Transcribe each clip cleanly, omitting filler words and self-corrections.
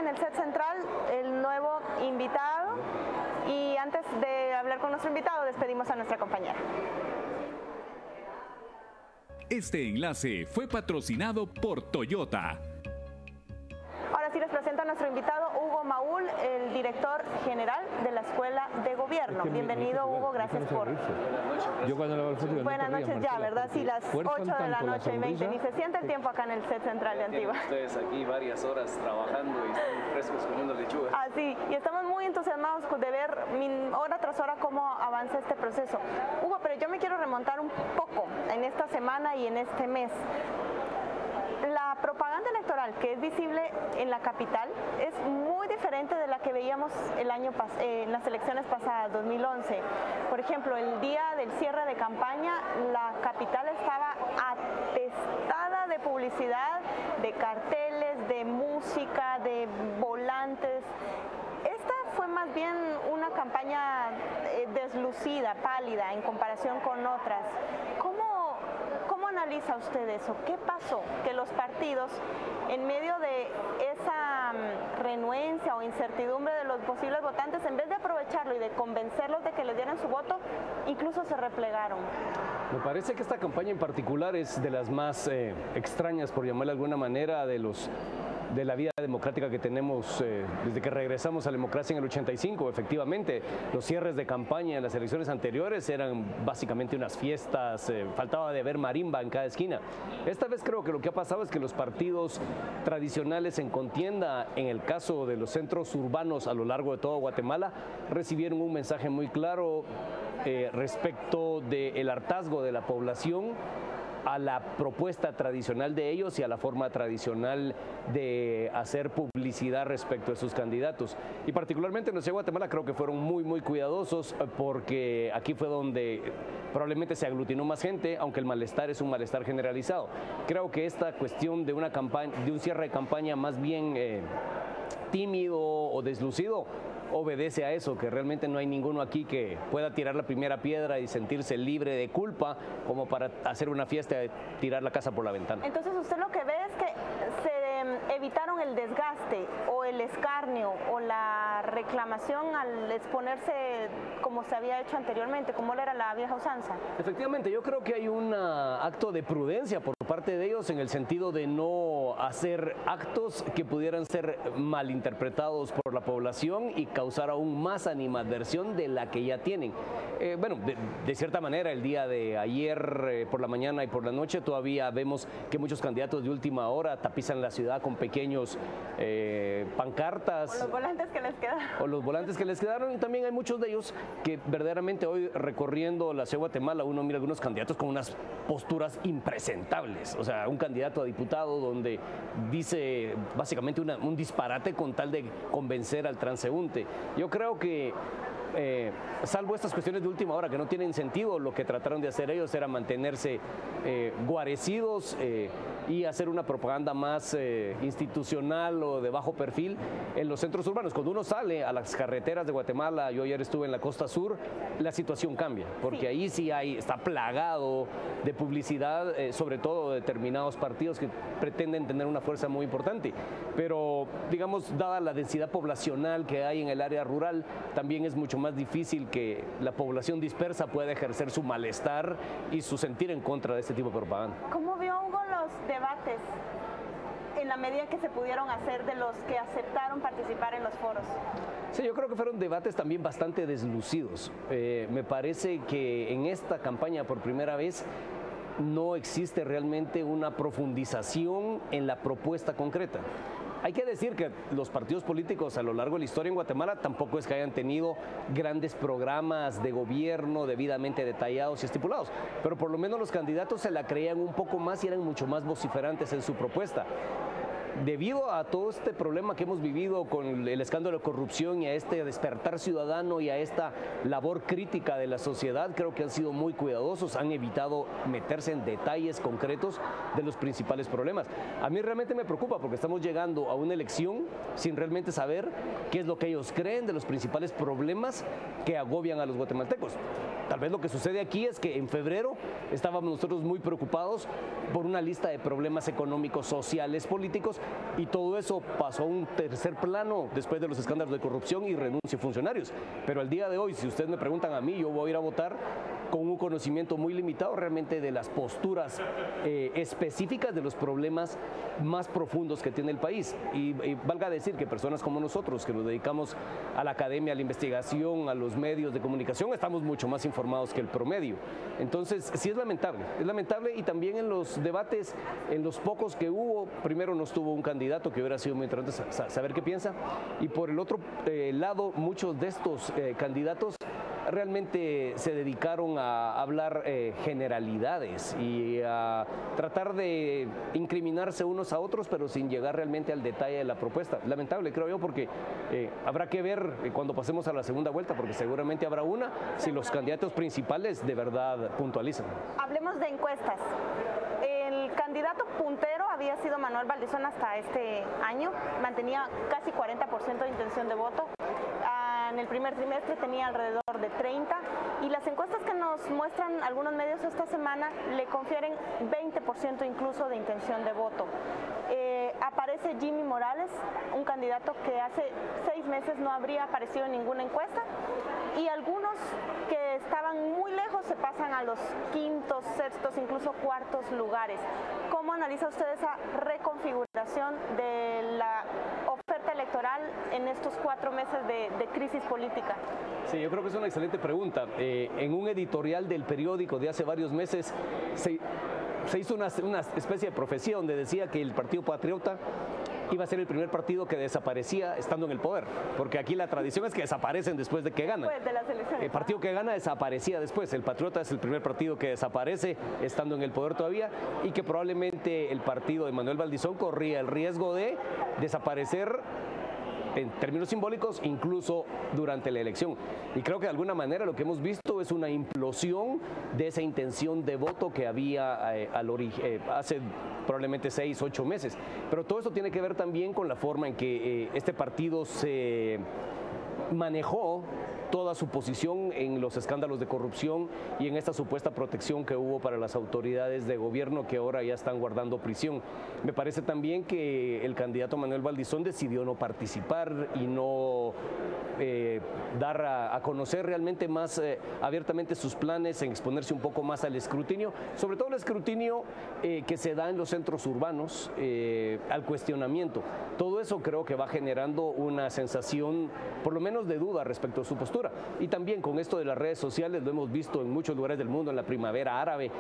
en el set central el nuevo invitado y antes de hablar con nuestro invitado despedimos a nuestra compañera. Este enlace fue patrocinado por Toyota. Ahora sí les presento a nuestro invitado Hugo Maúl, el director general de la Escuela de Gobierno. Bienvenido, Hugo, gracias por... Yo cuando le foto, buenas noches ya, ¿verdad? Sí, las 8 de la noche y 20. Ni se siente el tiempo acá en el set central de Antigua. Ustedes aquí varias horas trabajando y están frescos comiendo lechuga. Así, y estamos muy entusiasmados de ver hora tras hora cómo avanza este proceso. Hugo, pero yo me quiero remontar un poco en esta semana y en este mes. La propaganda electoral que es visible en la capital es muy diferente de la que veíamos en las elecciones pasadas, 2011. Por ejemplo, el día del cierre de campaña, la capital estaba atestada de publicidad, de carteles, de música, de volantes. Esta fue más bien una campaña deslucida, pálida, en comparación con otras. ¿Cómo analiza usted eso? ¿Qué pasó? Que los partidos, en medio de esa renuencia o incertidumbre de los posibles votantes, en vez de aprovecharlo y de convencerlos de que les dieran su voto, incluso se replegaron. Me parece que esta campaña en particular es de las más extrañas, por llamarla de alguna manera, de la vida democrática que tenemos desde que regresamos a la democracia en el 85. Efectivamente, los cierres de campaña en las elecciones anteriores eran básicamente unas fiestas, faltaba de ver marimba en cada esquina. Esta vez creo que lo que ha pasado es que los partidos tradicionales en contienda, en el caso de los centros urbanos a lo largo de todo Guatemala, recibieron un mensaje muy claro respecto del hartazgo de la población a la propuesta tradicional de ellos y a la forma tradicional de hacer publicidad respecto a sus candidatos. Y particularmente en la ciudad de Guatemala creo que fueron muy cuidadosos porque aquí fue donde probablemente se aglutinó más gente, aunque el malestar es un malestar generalizado. Creo que esta cuestión de una campaña, de un cierre de campaña más bien tímido o deslucido, obedece a eso, que realmente no hay ninguno aquí que pueda tirar la primera piedra y sentirse libre de culpa como para hacer una fiesta y tirar la casa por la ventana. Entonces usted lo que ve es que se evitaron el desgaste o el escarnio o la reclamación al exponerse como se había hecho anteriormente, como era la vieja usanza. Efectivamente, yo creo que hay un acto de prudencia por parte de ellos en el sentido de no hacer actos que pudieran ser malinterpretados por la población y causar aún más animadversión de la que ya tienen. Bueno, de cierta manera el día de ayer por la mañana y por la noche todavía vemos que muchos candidatos de última hora tapizan la ciudad con pequeños pancartas. O los volantes que les quedaron. O los volantes que les quedaron, y también hay muchos de ellos que verdaderamente hoy recorriendo la ciudad de Guatemala uno mira algunos candidatos con unas posturas impresentables. O sea, un candidato a diputado donde dice básicamente un disparate con tal de convencer al transeúnte. Yo creo que salvo estas cuestiones de última hora que no tienen sentido, lo que trataron de hacer ellos era mantenerse guarecidos y hacer una propaganda más institucional o de bajo perfil en los centros urbanos. Cuando uno sale a las carreteras de Guatemala, yo ayer estuve en la costa sur, la situación cambia, porque ahí sí está plagado de publicidad, sobre todo de determinados partidos que pretenden tener una fuerza muy importante. Pero, digamos, dada la densidad poblacional que hay en el área rural, también es mucho más difícil que la población dispersa pueda ejercer su malestar y su sentir en contra de este tipo de propaganda. ¿Cómo vio Hugo los debates en la medida que se pudieron hacer de los que aceptaron participar en los foros? Sí, yo creo que fueron debates también bastante deslucidos. Me parece que en esta campaña por primera vez no existe realmente una profundización en la propuesta concreta. Hay que decir que los partidos políticos a lo largo de la historia en Guatemala tampoco es que hayan tenido grandes programas de gobierno debidamente detallados y estipulados, pero por lo menos los candidatos se la creían un poco más y eran mucho más vociferantes en su propuesta. Debido a todo este problema que hemos vivido con el escándalo de corrupción y a este despertar ciudadano y a esta labor crítica de la sociedad, creo que han sido muy cuidadosos, han evitado meterse en detalles concretos de los principales problemas. A mí realmente me preocupa porque estamos llegando a una elección sin realmente saber qué es lo que ellos creen de los principales problemas que agobian a los guatemaltecos. Tal vez lo que sucede aquí es que en febrero estábamos nosotros muy preocupados por una lista de problemas económicos, sociales, políticos, y todo eso pasó a un tercer plano después de los escándalos de corrupción y renuncia de funcionarios. Pero al día de hoy, si ustedes me preguntan a mí, yo voy a ir a votar con un conocimiento muy limitado realmente de las posturas específicas de los problemas más profundos que tiene el país. Y valga decir que personas como nosotros, que nos dedicamos a la academia, a la investigación, a los medios de comunicación, estamos mucho más informados que el promedio. Entonces, sí es lamentable, y también en los debates, en los pocos que hubo, primero no estuvo un candidato, que hubiera sido muy interesante saber qué piensa, y por el otro lado, muchos de estos candidatos realmente se dedicaron a hablar generalidades y a tratar de incriminarse unos a otros, pero sin llegar realmente al detalle de la propuesta. Lamentable, creo yo, porque habrá que ver cuando pasemos a la segunda vuelta, porque seguramente habrá una, si los candidatos principales de verdad puntualizan. Hablemos de encuestas. El candidato puntero había sido Manuel Valdizón hasta este año, mantenía casi 40% de intención de voto. En el primer trimestre tenía alrededor de 30, y las encuestas que nos muestran algunos medios esta semana le confieren 20% incluso de intención de voto. Aparece Jimmy Morales, un candidato que hace 6 meses no habría aparecido en ninguna encuesta, y algunos que estaban muy lejos se pasan a los quintos, sextos, incluso cuartos lugares. ¿Cómo analiza usted esa reconfiguración de la oferta electoral en estos 4 meses de crisis política? Sí, yo creo que es una excelente pregunta. En un editorial del periódico de hace varios meses se hizo una especie de profecía donde decía que el Partido Patriota iba a ser el primer partido que desaparecía estando en el poder, porque aquí la tradición es que desaparecen después de que ganan. Después de las elecciones. El partido que gana desaparecía después. El Patriota es el primer partido que desaparece estando en el poder todavía, y que probablemente el partido de Manuel Valdizón corría el riesgo de desaparecer en términos simbólicos, incluso durante la elección. Y creo que de alguna manera lo que hemos visto es una implosión de esa intención de voto que había hace probablemente 6, 8 meses. Pero todo eso tiene que ver también con la forma en que este partido se manejó toda su posición en los escándalos de corrupción y en esta supuesta protección que hubo para las autoridades de gobierno que ahora ya están guardando prisión. Me parece también que el candidato Manuel Valdizón decidió no participar y no dar a conocer realmente más abiertamente sus planes, en exponerse un poco más al escrutinio, sobre todo el escrutinio que se da en los centros urbanos, al cuestionamiento. Todo eso creo que va generando una sensación, por lo menos de duda respecto a su postura. Y también con esto de las redes sociales, lo hemos visto en muchos lugares del mundo, en la primavera árabe,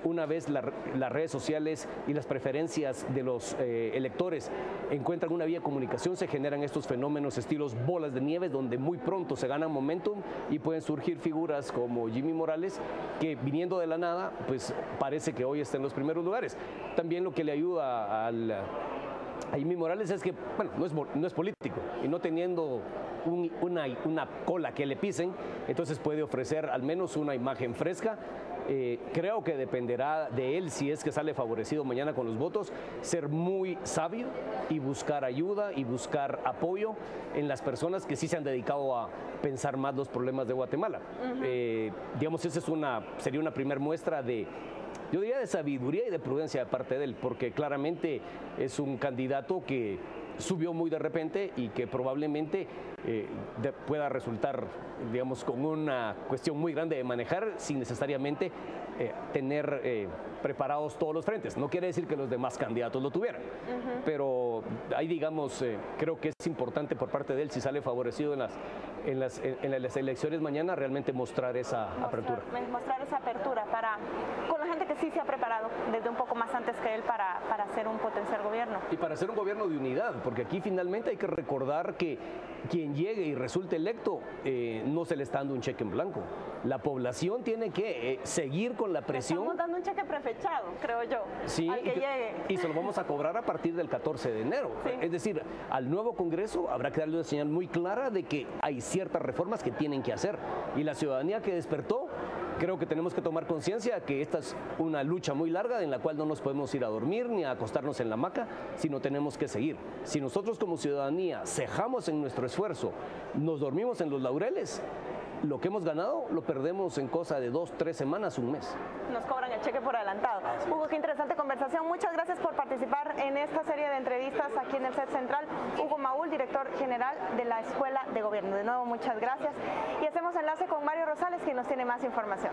una vez las redes sociales y las preferencias de los electores encuentran una vía de comunicación, se generan estos fenómenos estilos bolas de nieve, donde muy pronto se ganan momentum y pueden surgir figuras como Jimmy Morales, que viniendo de la nada, pues parece que hoy está en los primeros lugares. También lo que le ayuda a Jimmy Morales es que, bueno, no es político, y no teniendo una cola que le pisen, entonces puede ofrecer al menos una imagen fresca. Creo que dependerá de él, si es que sale favorecido mañana con los votos, ser muy sabio y buscar ayuda y buscar apoyo en las personas que sí se han dedicado a pensar más los problemas de Guatemala. Digamos, esa sería una primera muestra de, yo diría, de sabiduría y de prudencia de parte de él, porque claramente es un candidato que subió muy de repente y que probablemente pueda resultar, digamos, con una cuestión muy grande de manejar sin necesariamente tener preparados todos los frentes. No quiere decir que los demás candidatos lo tuvieran, pero ahí, digamos, creo que es importante por parte de él, si sale favorecido en las elecciones mañana, realmente mostrar esa apertura. Mostrar esa apertura con la gente que sí se ha preparado desde un poco más antes que él para hacer un potencial gobierno. Y para hacer un gobierno de unidad, porque aquí finalmente hay que recordar que quien llegue y resulte electo no se le está dando un cheque en blanco. La población tiene que seguir con la presión. Estamos dando un cheque prefechado, creo yo, sí, al que llegue. Y se lo vamos a cobrar a partir del 14 de enero. Sí. Es decir, al nuevo Congreso habrá que darle una señal muy clara de que hay ciertas reformas que tienen que hacer. Y la ciudadanía que despertó, creo que tenemos que tomar conciencia que esta es una lucha muy larga en la cual no nos podemos ir a dormir ni a acostarnos en la hamaca, sino tenemos que seguir. Si nosotros como ciudadanía cejamos en nuestro esfuerzo, nos dormimos en los laureles, lo que hemos ganado lo perdemos en cosa de 2, 3 semanas, un mes. Nos cobran el cheque por adelantado. Hugo, qué interesante conversación. Muchas gracias por participar en esta serie de entrevistas aquí en el set central. Hugo Maúl, director general de la Escuela de Gobierno. De nuevo, muchas gracias. Y hacemos enlace con Mario Rosales, quien nos tiene más información.